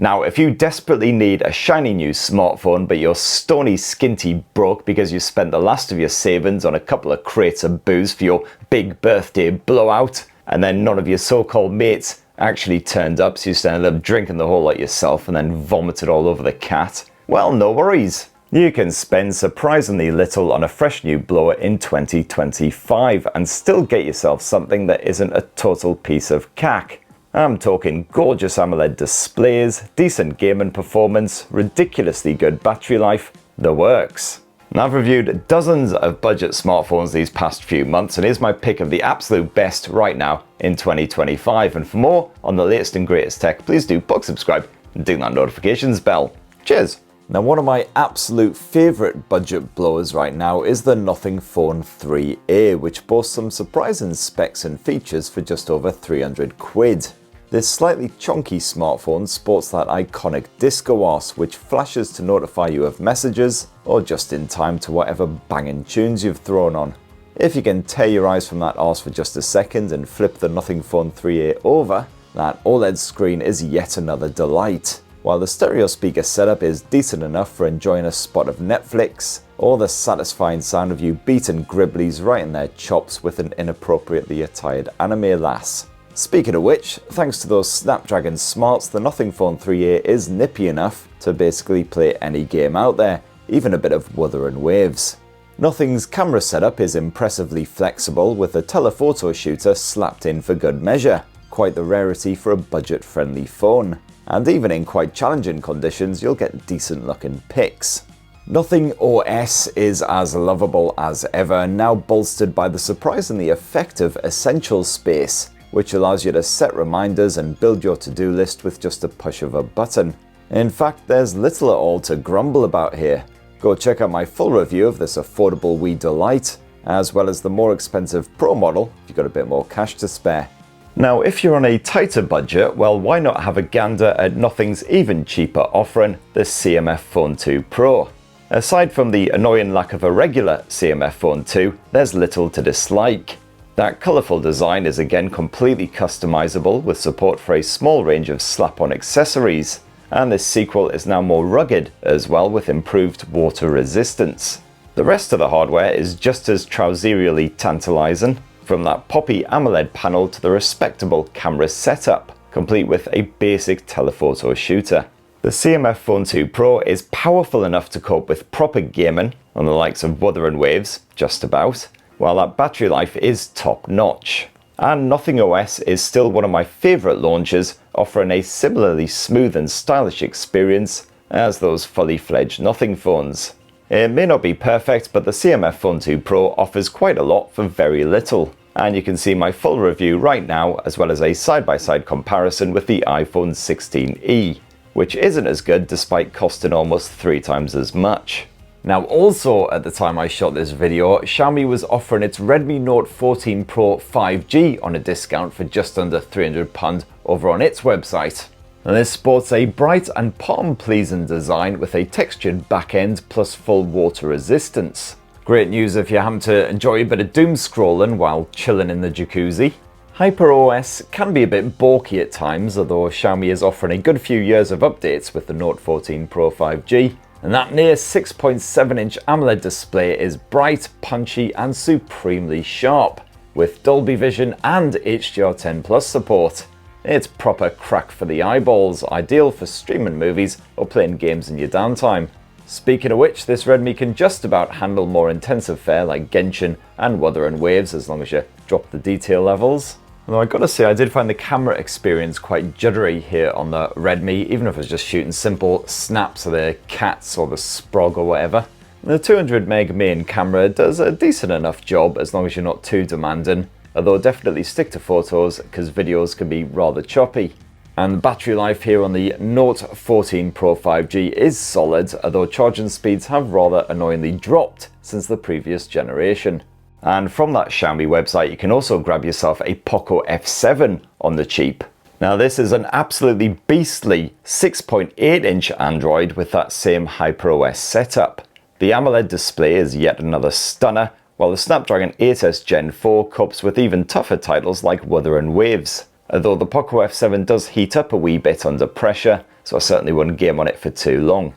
Now, if you desperately need a shiny new smartphone, but you're stony skinty broke because you spent the last of your savings on a couple of crates of booze for your big birthday blowout, and then none of your so-called mates actually turned up, so you ended up drinking the whole lot yourself and then vomited all over the cat, well, no worries. You can spend surprisingly little on a fresh new blower in 2025 and still get yourself something that isn't a total piece of cack. I'm talking gorgeous AMOLED displays, decent gaming performance, ridiculously good battery life, the works. Now, I've reviewed dozens of budget smartphones these past few months, and here's my pick of the absolute best right now in 2025. And for more on the latest and greatest tech, please do subscribe and ding that notifications bell. Cheers! Now, one of my absolute favourite budget blowers right now is the Nothing Phone 3A, which boasts some surprising specs and features for just over 300 quid. This slightly chunky smartphone sports that iconic disco arse, which flashes to notify you of messages, or just in time to whatever banging tunes you've thrown on. If you can tear your eyes from that arse for just a second and flip the Nothing Phone 3A over, that OLED screen is yet another delight. While the stereo speaker setup is decent enough for enjoying a spot of Netflix, or the satisfying sound of you beating Gribblies right in their chops with an inappropriately attired anime lass. Speaking of which, thanks to those Snapdragon smarts, the Nothing Phone 3A is nippy enough to basically play any game out there, even a bit of Wuthering Waves. Nothing's camera setup is impressively flexible, with a telephoto shooter slapped in for good measure, quite the rarity for a budget-friendly phone. And even in quite challenging conditions, you'll get decent looking pics. Nothing OS is as lovable as ever, now bolstered by the surprisingly effective Essentials space, which allows you to set reminders and build your to-do list with just a push of a button. In fact, there's little at all to grumble about here. Go check out my full review of this affordable wee delight, as well as the more expensive Pro model if you've got a bit more cash to spare. Now, if you're on a tighter budget, well, why not have a gander at Nothing's even cheaper offering, the CMF Phone 2 Pro. Aside from the annoying lack of a regular CMF Phone 2, there's little to dislike. That colourful design is again completely customizable with support for a small range of slap-on accessories, and this sequel is now more rugged as well with improved water resistance. The rest of the hardware is just as trouserially tantalising, from that poppy AMOLED panel to the respectable camera setup, complete with a basic telephoto shooter. The CMF Phone 2 Pro is powerful enough to cope with proper gaming on the likes of Wuthering Waves, just about, while that battery life is top notch. And Nothing OS is still one of my favourite launchers, offering a similarly smooth and stylish experience as those fully fledged Nothing phones. It may not be perfect, but the CMF Phone 2 Pro offers quite a lot for very little. And you can see my full review right now, as well as a side-by-side comparison with the iPhone 16e, which isn't as good despite costing almost 3 times as much. Now, also at the time I shot this video, Xiaomi was offering its Redmi Note 14 Pro 5G on a discount for just under £300 over on its website. And this sports a bright and palm-pleasing design with a textured back end plus full water resistance. Great news if you happen to enjoy a bit of doom scrolling while chilling in the jacuzzi. HyperOS can be a bit bulky at times, although Xiaomi is offering a good few years of updates with the Note 14 Pro 5G. And that near 6.7-inch AMOLED display is bright, punchy and supremely sharp, with Dolby Vision and HDR10 Plus support. It's proper crack for the eyeballs, ideal for streaming movies or playing games in your downtime. Speaking of which, this Redmi can just about handle more intensive fare like Genshin and Wuthering Waves as long as you drop the detail levels. Although I gotta say, I did find the camera experience quite juddery here on the Redmi, even if I was just shooting simple snaps of the cats or the sprog or whatever. The 200 main camera does a decent enough job as long as you're not too demanding, although definitely stick to photos because videos can be rather choppy. And the battery life here on the Note 14 Pro 5G is solid, although charging speeds have rather annoyingly dropped since the previous generation. And from that Xiaomi website, you can also grab yourself a Poco F7 on the cheap. Now, this is an absolutely beastly 6.8-inch Android with that same HyperOS setup. The AMOLED display is yet another stunner, while the Snapdragon 8S Gen 4 copes with even tougher titles like Wuthering Waves. Although the Poco F7 does heat up a wee bit under pressure, so I certainly wouldn't game on it for too long.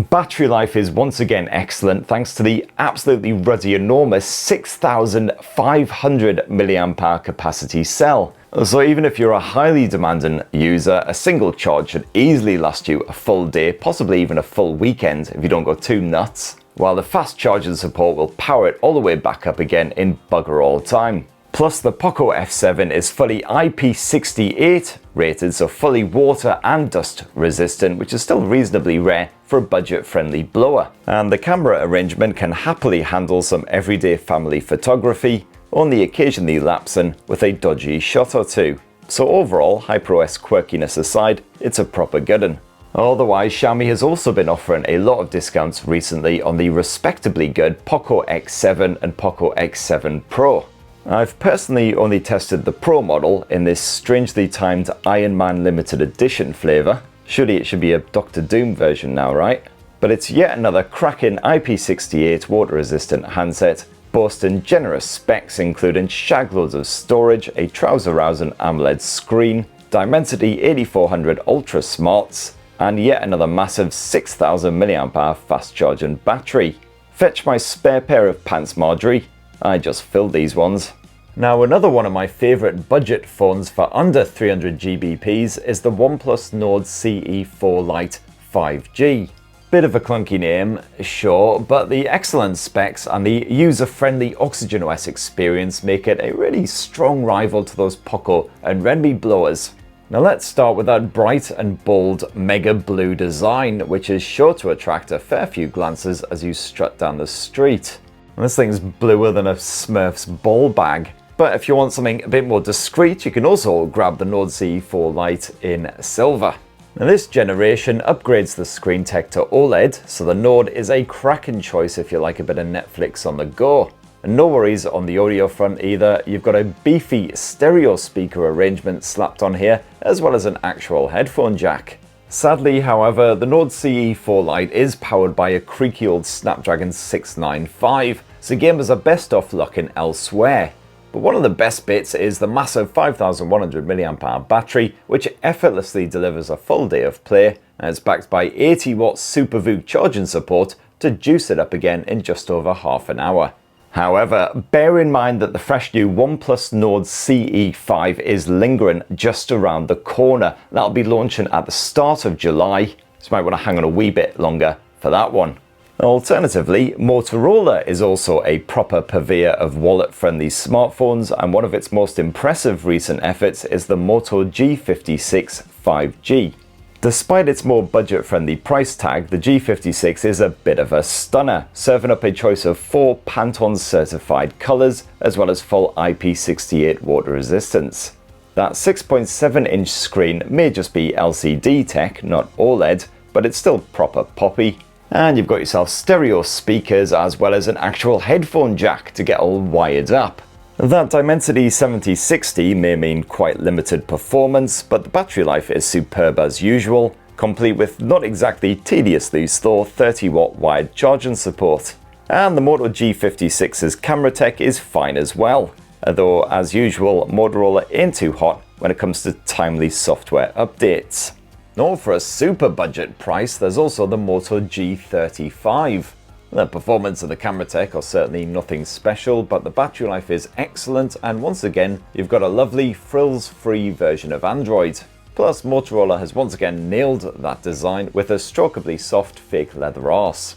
Battery life is once again excellent thanks to the absolutely ruddy enormous 6500 mAh capacity cell. So even if you're a highly demanding user, a single charge should easily last you a full day, possibly even a full weekend if you don't go too nuts, while the fast charging support will power it all the way back up again in bugger all time. Plus, the Poco F7 is fully IP68 rated, so fully water and dust resistant, which is still reasonably rare for a budget-friendly blower. And the camera arrangement can happily handle some everyday family photography, only occasionally lapsing with a dodgy shot or two. So overall, HyperOS quirkiness aside, it's a proper good un. Otherwise, Xiaomi has also been offering a lot of discounts recently on the respectably good Poco X7 and Poco X7 Pro. I've personally only tested the Pro model in this strangely timed Iron Man limited edition flavour. Surely it should be a Dr. Doom version now, right? But it's yet another cracking IP68 water resistant handset, boasting generous specs including shagloads of storage, a trouser-rousing AMOLED screen, Dimensity 8400 Ultra Smarts, and yet another massive 6000 mAh fast charging battery. Fetch my spare pair of pants, Marjorie. I just filled these ones. Now, another one of my favourite budget phones for under 300 GBPs is the OnePlus Nord CE4 Lite 5G. Bit of a clunky name, sure, but the excellent specs and the user-friendly OxygenOS experience make it a really strong rival to those Poco and Redmi blowers. Now let's start with that bright and bold mega blue design, which is sure to attract a fair few glances as you strut down the street. This thing's bluer than a Smurf's ball bag. But if you want something a bit more discreet, you can also grab the Nord CE4 Lite in silver. Now this generation upgrades the screen tech to OLED, so the Nord is a cracking choice if you like a bit of Netflix on the go. And no worries on the audio front either, you've got a beefy stereo speaker arrangement slapped on here, as well as an actual headphone jack. Sadly, however, the Nord CE4 Lite is powered by a creaky old Snapdragon 695, so gamers are best off looking elsewhere. But one of the best bits is the massive 5100 mAh battery, which effortlessly delivers a full day of play, and it's backed by 80-watt SuperVOOC charging support to juice it up again in just over half an hour. However, bear in mind that the fresh new OnePlus Nord CE5 is lingering just around the corner. That'll be launching at the start of July, so you might want to hang on a wee bit longer for that one. Alternatively, Motorola is also a proper purveyor of wallet-friendly smartphones, and one of its most impressive recent efforts is the Moto G56 5G. Despite its more budget-friendly price tag, the G56 is a bit of a stunner, serving up a choice of 4 Pantone-certified colours, as well as full IP68 water resistance. That 6.7-inch screen may just be LCD tech, not OLED, but it's still proper poppy. And you've got yourself stereo speakers, as well as an actual headphone jack to get all wired up. That Dimensity 7060 may mean quite limited performance, but the battery life is superb as usual, complete with not exactly tediously slow 30-watt wired charging support. And the Moto G56's camera tech is fine as well, although as usual Motorola ain't too hot when it comes to timely software updates. Nor for a super budget price, there's also the Moto G35. The performance and the camera tech are certainly nothing special, but the battery life is excellent, and once again, you've got a lovely frills-free version of Android. Plus, Motorola has once again nailed that design with a strokeably soft fake leather arse.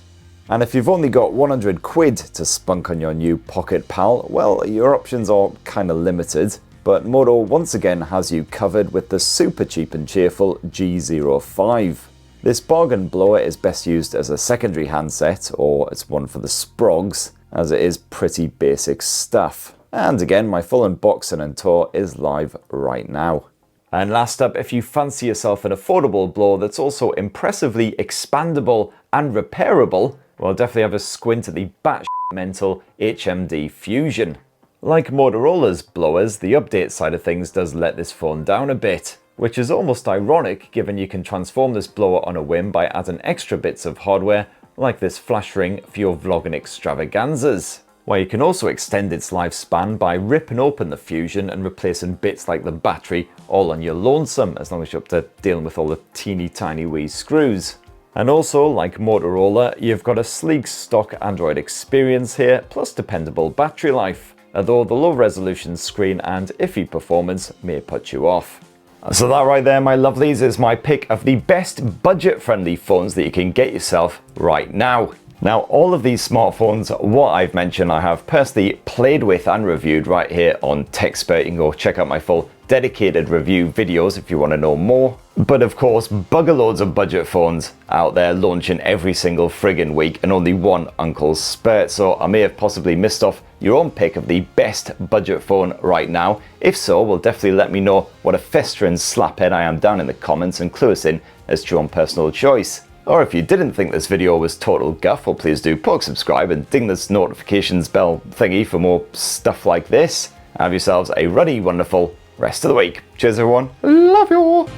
And if you've only got 100 quid to spunk on your new Pocket Pal, well, your options are kinda limited, but Moto once again has you covered with the super cheap and cheerful G05. This bargain blower is best used as a secondary handset, or it's one for the sprogs, as it is pretty basic stuff. And again, my full unboxing and tour is live right now. And last up, if you fancy yourself an affordable blower that's also impressively expandable and repairable, well, definitely have a squint at the batshit mental HMD Fusion. Like Motorola's blowers, the update side of things does let this phone down a bit, which is almost ironic given you can transform this blower on a whim by adding extra bits of hardware like this flash ring for your vlogging extravaganzas. where you can also extend its lifespan by ripping open the Fusion and replacing bits like the battery all on your lonesome, as long as you're up to dealing with all the teeny tiny wee screws. And also, like Motorola, you've got a sleek stock Android experience here, plus dependable battery life, although the low resolution screen and iffy performance may put you off. So that right there, my lovelies, is my pick of the best budget-friendly phones that you can get yourself right now. Now, all of these smartphones, what I've mentioned, I have personally played with and reviewed right here on Tech Spurt. You can go check out my full dedicated review videos if you want to know more. But of course, bugger loads of budget phones out there launching every single friggin' week, and only one Uncle Spurt. So I may have possibly missed off your own pick of the best budget phone right now. If so, well, definitely let me know what a festering slaphead I am down in the comments and clue us in as to your own personal choice. Or if you didn't think this video was total guff, well, please do poke subscribe and ding this notifications bell thingy for more stuff like this. Have yourselves a ruddy, wonderful rest of the week. Cheers, everyone. Love you all.